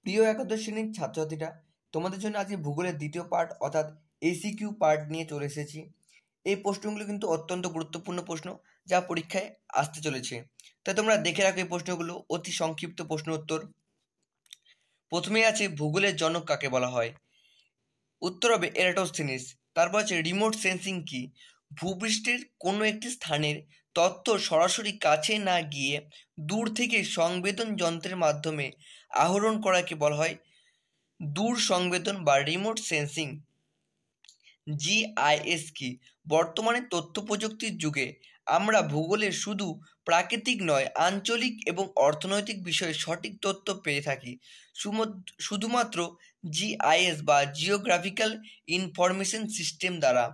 প্রিয় একাদশ শ্রেণীর ছাত্রছাত্রীরা, তোমাদের জন্য আজকে ভূগোলের দ্বিতীয় পার্ট অর্থাৎ এসিকিউ পার্ট নিয়ে চলে এসেছি। এই প্রশ্নগুলো কিন্তু অত্যন্ত গুরুত্বপূর্ণ প্রশ্ন, যা পরীক্ষায় আসতে চলেছে। তাই তোমরা দেখে রাখো এই প্রশ্নগুলো, অতি সংক্ষিপ্ত প্রশ্ন উত্তর। প্রথমেই আছে ভূগোলের জনক কাকে বলা হয়? উত্তর হবে এরাটোস্থেনিস। তারপর আছে রিমোট সেন্সিং কি? ভূপৃষ্ঠের কোনো একটি স্থানের তথ্য সরাসরি কাছে না গিয়ে দূর থেকে সংবেদন যন্ত্রের মাধ্যমে আহরণ করাকে বলা হয় দূর সংবেদন বা রিমোট সেন্সিং। জিআইএস কি? বর্তমানে তথ্য প্রযুক্তির যুগে আমরা ভূগোলের শুধু প্রাকৃতিক নয়, আঞ্চলিক এবং অর্থনৈতিক বিষয়ে সঠিক তথ্য পেয়ে থাকি শুধুমাত্র জিআইএস বা জিওগ্রাফিক্যাল ইনফরমেশন সিস্টেম দ্বারা।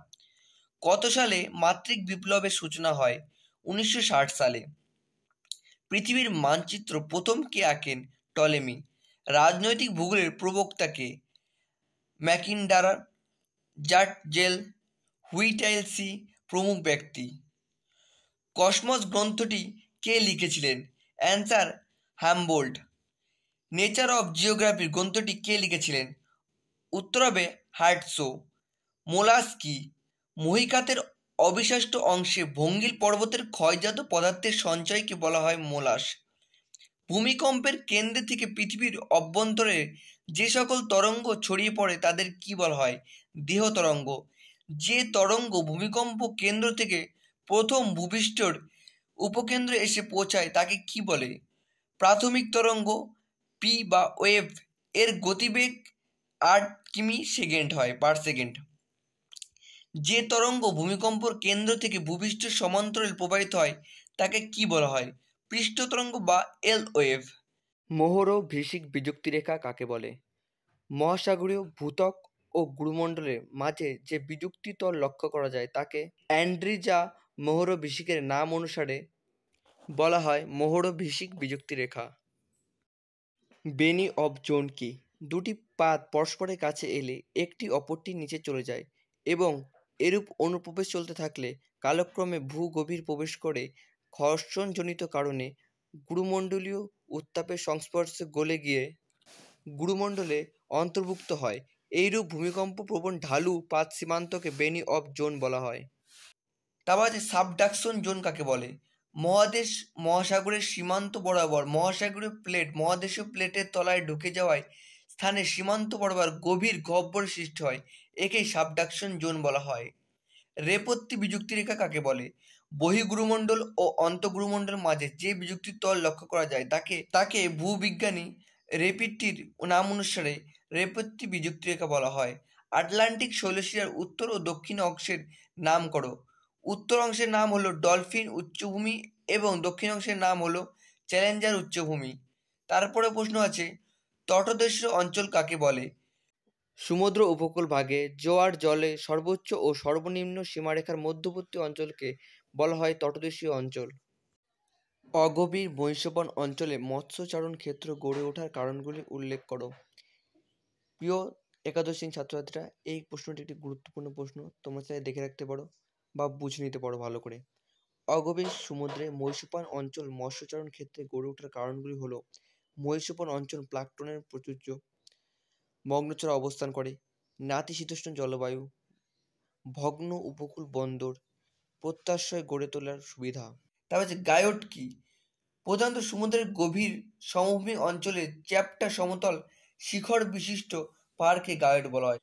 কত সালে মাত্রিক বিপ্লবের সূচনা হয়? 1960 সালে। পৃথিবীর মানচিত্র প্রথম কে আঁকেন? টলেমি। রাজনৈতিক ভূগোলের প্রবক্তা কে? ম্যাকিন্ডার, জার্টজেল, হুইটেলসি প্রমুখ ব্যক্তি। কসমস গ্রন্থটি কে লিখেছিলেন? অ্যান্সার হ্যামবোল্ড। নেচার অফ জিওগ্রাফি গ্রন্থটি কে লিখেছিলেন? উত্তর হবে হার্টসো। মোলাস কি? মহীখাতের অবিশিষ্ট অংশে ভঙ্গিল পর্বতের ক্ষয়জাত পদার্থের সঞ্চয়কে বলা হয় মোলাস। ভূমিকম্পের কেন্দ্র থেকে পৃথিবীর অভ্যন্তরে যে সকল তরঙ্গ ছড়িয়ে পড়ে তাদের কি বলা হয়? দেহ তরঙ্গ। যে তরঙ্গ ভূমিকম্প কেন্দ্র থেকে প্রথম ভূপৃষ্ঠের উপকেন্দ্রে এসে পৌঁছায় তাকে কি বলে? প্রাথমিক তরঙ্গ। পি বা ওয়েভ এর গতিবেগ 8 কিমি সেকেন্ড হয় পার সেকেন্ড। যে তরঙ্গ ভূমিকম্পর কেন্দ্র থেকে ভূপৃষ্ঠের সমান্তরালে প্রবাহিত হয় তাকে কি বলা হয়? পৃষ্ঠ তরঙ্গ বা এল ওয়েভ। মোহরো ভিসিক বিযুক্তিরেখা কাকে বলে? মহাসাগরীয় ভূত্বক ও গুরুমণ্ডলের মাঝে যে বিযুক্তি তল লক্ষ্য করা যায় তাকে অ্যান্ড্রিজা মোহরো ভিসিকের নাম অনুসারে বলা হয় মোহরো ভিসিক বিযুক্তিরেখা। বেনি অফ জোন কি? দুটি পাত পরস্পরের কাছে এলে একটি অপরটির নিচে চলে যায় এবং এরূপ অনুপ্রবেশ চলতে থাকলে কালক্রমে ভূগভীর প্রবেশ করে ঘর্ষণজনিত কারণে গুরুমণ্ডলীয় উত্তাপের সংস্পর্শে গলে গিয়ে গুরুমণ্ডলে অন্তর্ভুক্ত হয়। এইরূপ ভূমিকম্প প্রবণ ঢালু পাত সীমান্তকে বেনি অফ জোন বলা হয়। তারপর আছে সাবডাকশন জোন কাকে বলে? মহাদেশ মহাসাগরের সীমান্ত বরাবর মহাসাগরীয় প্লেট মহাদেশীয় প্লেটের তলায় ঢুকে যাওয়ায় স্থানে সীমান্ত বরাবর গভীর গহ্বর সৃষ্টি হয়, একেই সাবডাকশন জোন বলা হয়। রেপত্তি বিযুক্তিরেখা কাকে বলে? বহির্গুরুমণ্ডল ও অন্তঃগুরুমণ্ডল মাঝে যে বিযুক্তির তল লক্ষ্য করা যায় তাকে ভূবিজ্ঞানী রেপিটটির নাম অনুসারে রেপত্তি বিযুক্তিরেখা বলা হয়। আটলান্টিক শৈলশিরার উত্তর ও দক্ষিণ অংশের নাম করো। উত্তর অংশের নাম হলো ডলফিন উচ্চভূমি এবং দক্ষিণ অংশের নাম হলো চ্যালেঞ্জার উচ্চভূমি। তারপরে প্রশ্ন আছে তটদেশীয় অঞ্চল কাকে বলে? সমুদ্র উপকূল ভাগে জোয়ার জলে সর্বোচ্চ ও সর্বনিম্ন সীমারেখার মধ্যবর্তী অঞ্চলকে বলা হয় তটদেশীয় অঞ্চল। অগভীর বৈশবন অঞ্চলে মৎস্যচারণ ক্ষেত্র গড়ে ওঠার কারণগুলি উল্লেখ করো। প্রিয় একাদশ শ্রেণীর ছাত্রছাত্রীরা, এই প্রশ্নটি একটি গুরুত্বপূর্ণ প্রশ্ন, তোমরা চাইলে দেখে রাখতে পারো বা বুঝে নিতে পারো ভালো করে। অগভীর সমুদ্রে মৈশপান অঞ্চল মৎস্যচারণ ক্ষেত্রে গড়ে ওঠার কারণগুলি হলো মৈশপান অঞ্চল প্লাঙ্কটনের প্রচুর্য, মগ্নচড়া অবস্থান করে, নাতিশীতোষ্ণ জলবায়ু, ভগ্ন উপকূল বন্দর, প্রত্যাশ্রয় গড়ে তোলার সুবিধা। তারপর হচ্ছে গায়োট কি? প্রধানত সমুদ্রের গভীর সমভূমি অঞ্চলে চ্যাপ্টা সমতল শিখর বিশিষ্ট পাহাড়কে গায়োট বলা হয়।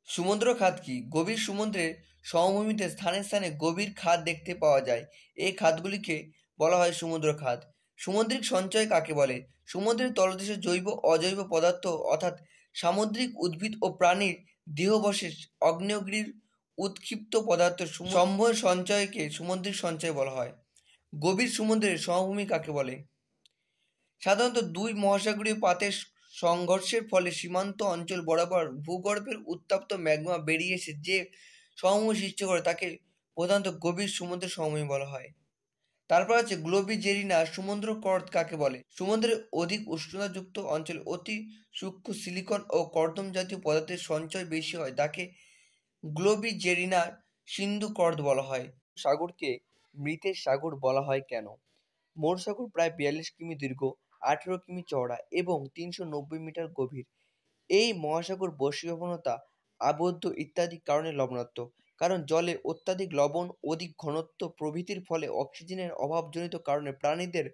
সমুদ্র খাত কি? গভীর সমুদ্রের সমভূমিতে স্থানে স্থানে গভীর খাত দেখতে পাওয়া যায়, এই খাতগুলিকে বলা হয় সমুদ্র খাত। সামুদ্রিক সঞ্চয় কাকে বলে? সমুদ্রের তলদেশে জৈব অজৈব পদার্থ অর্থাৎ সামুদ্রিক উদ্ভিদ ও প্রাণীর দেহাবশেষ আগ্নেয়গিরির উৎক্ষিপ্ত পদার্থের সমূহ সঞ্চয়কে সামুদ্রিক সঞ্চয় বলা হয়। গভীর সমুদ্রের সমভূমি কাকে বলে? সাধারণত দুই মহাসাগরীয় পাতের সংঘর্ষের ফলে সীমান্ত অঞ্চল বরাবর ভূগর্ভের উত্তপ্ত ম্যাগমা বেরিয়ে এসে যে সমভূমি সৃষ্টি করে তাকে প্রধানত গভীর সমুদ্রের সমভূমি বলা হয়। তারপর আছে গ্লোবিজেরিনা সমুদ্র কর্দ কাকে বলে? সমুদ্রের অধিক উষ্ণতাযুক্ত অঞ্চলে অতি সূক্ষ্ম সিলিকন ও কর্দম জাতীয় পদার্থের সঞ্চয় বেশি হয়, তাকে গ্লোবিজেরিনা সিন্ধু কর্দ বলা হয়। সাগরকে মৃতের সাগর বলা হয় কেন? মৌর সাগর প্রায় 42 কিমি দীর্ঘ, 18 কিমি চওড়া এবং 390 মিটার গভীর। এই মহাসাগর বস্তুবানতা আবদ্ধ ইত্যাদি কারণে লবণাক্ত, কারণ জলে অত্যাধিক লবণ, অধিক ঘনত্ব প্রভৃতির ফলে অক্সিজেনের অভাবজনিত কারণে প্রাণীদের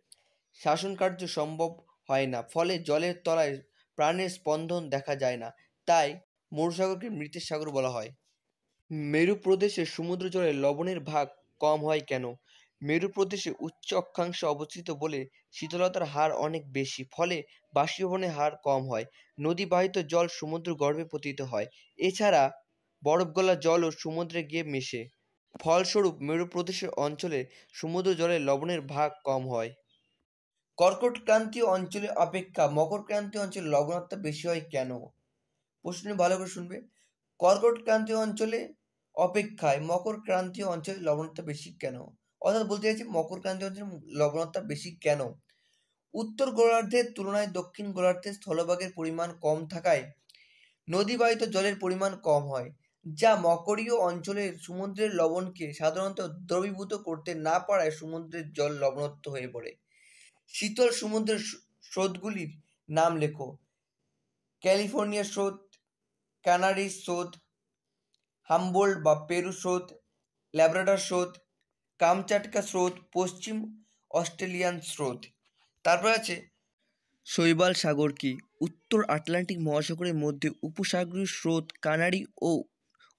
শ্বাসনকার্য সম্ভব হয় না, ফলে জলের তলায় প্রাণের স্পন্দন দেখা যায় না। তাই মরুসাগরকে মৃতের সাগর বলা হয়। মেরু প্রদেশে সমুদ্র জলে লবণের ভাগ কম হয় কেন? মেরু প্রদেশে উচ্চ অক্ষাংশে অবস্থিত বলে শীতলতার হার অনেক বেশি, ফলে বাষ্পীভবনের হার কম হয়। নদীবাহিত জল সমুদ্র গর্ভে পতিত হয়। এছাড়া বরফ গলা জলও সমুদ্রে গিয়ে মেশে। ফলস্বরূপ মেরু প্রদেশের অঞ্চলে সমুদ্র জলে লবণের ভাগ কম হয়। কর্কটক্রান্তীয় অঞ্চলে অপেক্ষা মকরক্রান্তীয় অঞ্চলে লবণাক্ততা বেশি হয় কেন? প্রশ্নটি ভালো করে শুনবে। কর্কটক্রান্তীয় অঞ্চলে অপেক্ষায় মকরক্রান্তীয় অঞ্চলে লবণাক্ততা বেশি কেন? অর্থাৎ বলতে চাইছি মকরক্রান্তীয় অঞ্চলে লবণাক্ততা বেশি কেন? উত্তর গোলার্ধের তুলনায় দক্ষিণ গোলার্ধে স্থলভাগের পরিমাণ কম থাকায় নদীবাহিত জলের পরিমাণ কম হয়, যা মকরীয় অঞ্চলের সমুদ্রের লবণকে সাধারণত দ্রবীভূত করতে না পারায় সমুদ্রের জল লবণাক্ত হয়ে পড়ে। শীতল সমুদ্রের স্রোতগুলির নাম লেখো। ক্যালিফোর্নিয়া স্রোত, ক্যানারি স্রোত, হামবোল্ট বা পেরু স্রোত, ল্যাব্রাডর স্রোত, কামচাটকা স্রোত, পশ্চিম অস্ট্রেলিয়ান স্রোত। তারপর আছে শৈবাল সাগর কি? উত্তর আটলান্টিক মহাসাগরের মধ্যে উপসাগরীয় স্রোত, কানারি ও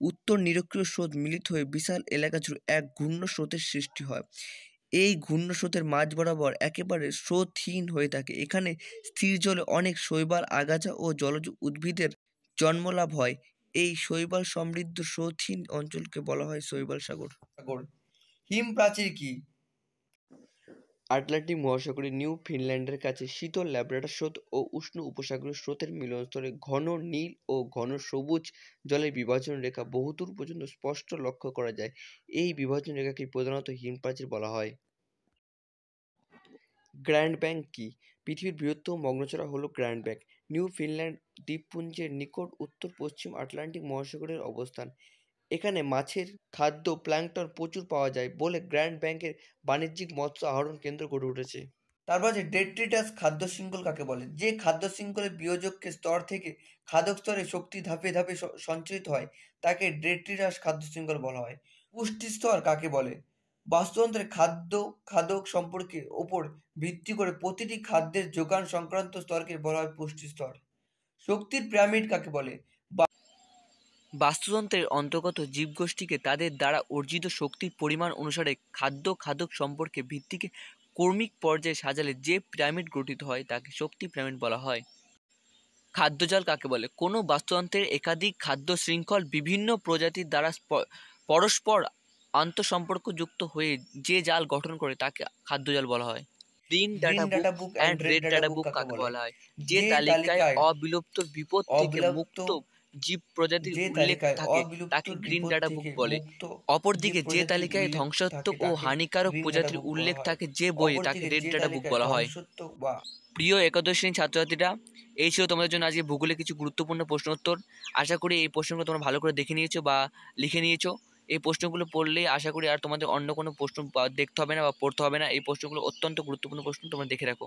উত্তর নিরক্ষীয় স্রোত মিলিত হয়ে বিশাল এলাকা জুড়ে এক ঘূর্ণ স্রোতের সৃষ্টি হয়। এই ঘূর্ণ স্রোতের মাঝ বরাবর একেবারে স্রোতহীন হয়ে থাকে। এখানে স্থির জলে অনেক শৈবাল, আগাছা ও জলজ উদ্ভিদের জন্মলাভ হয়। এই শৈবাল সমৃদ্ধ স্রোতহীন অঞ্চলকে বলা হয় শৈবাল সাগর। হিম প্রাচীর কি? আটলান্টিক মহাসাগরে নিউ ফিনল্যান্ডের কাছে শীতল ল্যাব্রাডর স্রোত ও উষ্ণ উপসাগরীয় স্রোতের মিলনস্থলে ঘন নীল ও ঘন সবুজ জলের বিভাজন রেখা বহুদূর পর্যন্ত স্পষ্ট লক্ষ্য করা যায়। এই বিভাজন রেখাকে প্রধানত হিমপ্রাচীর বলা হয়। গ্র্যান্ড ব্যাংক কি? পৃথিবীর বৃহত্তম মগ্নচড়া হল গ্র্যান্ড ব্যাংক। নিউ ফিনল্যান্ড দ্বীপপুঞ্জের নিকট উত্তর পশ্চিম আটলান্টিক মহাসাগরের অবস্থান। এখানে মাছের খাদ্য প্ল্যাঙ্কটন প্রচুর পাওয়া যায় বলে গ্র্যান্ড ব্যাংকের বাণিজ্যিক মৎস্য আহরণ কেন্দ্র গড়ে উঠেছে। তারপর আছে ডেট্রিটাস খাদ্য শৃঙ্খল কাকে বলে? যে খাদ্য শৃঙ্খলের বিয়োজকের স্তর থেকে খাদক স্তরে শক্তি ধাপে ধাপে সঞ্চারিত হয় তাকে ডেট্রিটাস খাদ্য শৃঙ্খল বলা হয়। পুষ্টি স্তর কাকে বলে? বাস্তুতন্ত্রের খাদ্য খাদক সম্পর্কের ওপর ভিত্তি করে প্রতিটি খাদ্যের যোগান সংক্রান্ত স্তরকে বলা হয় পুষ্টি স্তর। শক্তির পিরামিড কাকে বলে? বাস্তুতন্ত্রের অন্তর্গত জীবগোষ্ঠীকে তাদের দ্বারা অর্জিত শক্তির পরিমাণ অনুসারে খাদ্য খাদক সম্পর্কে ভিত্তিকে কর্মিক পর্যায়ে সাজালে যে পিরামিড গঠিত হয় তাকে শক্তি পিরামিড বলা হয়। খাদ্যজাল কাকে বলে? কোনো বাস্তুতন্ত্রের একাধিক খাদ্য শৃঙ্খল বিভিন্ন প্রজাতির দ্বারা পরস্পর আন্তঃসম্পর্কযুক্ত হয়ে যে জাল গঠন করে তাকে খাদ্যজাল বলা হয়। Green data book and red data book কাকে বলা হয়? যে তালিকায় অবিলুপ্ত বিপদ থেকে মুক্ত জীব প্রজাতির উল্লেখ থাকে তাকে গ্রিন ডাটা বুক বলে। অপরদিকে যে তালিকায় ধ্বংসাত্মক ও হানিকারক প্রজাতির উল্লেখ থাকে যে বইয়ে তাকে রেড ডাটা বুক বলা হয়। প্রিয় একাদশ শ্রেণীর ছাত্রছাত্রীরা, এই ছিল তোমাদের জন্য আজকে ভূগোলে কিছু গুরুত্বপূর্ণ প্রশ্ন উত্তর। আশা করি এই প্রশ্নগুলো তোমরা ভালো করে দেখে নিয়েছো বা লিখে নিয়েছো। এই প্রশ্নগুলো পড়লে আশা করি আর তোমাদের অন্য কোনো প্রশ্ন দেখতে হবে না বা পড়তে হবে না। এই প্রশ্নগুলো অত্যন্ত গুরুত্বপূর্ণ প্রশ্ন, তোমরা দেখে রাখো।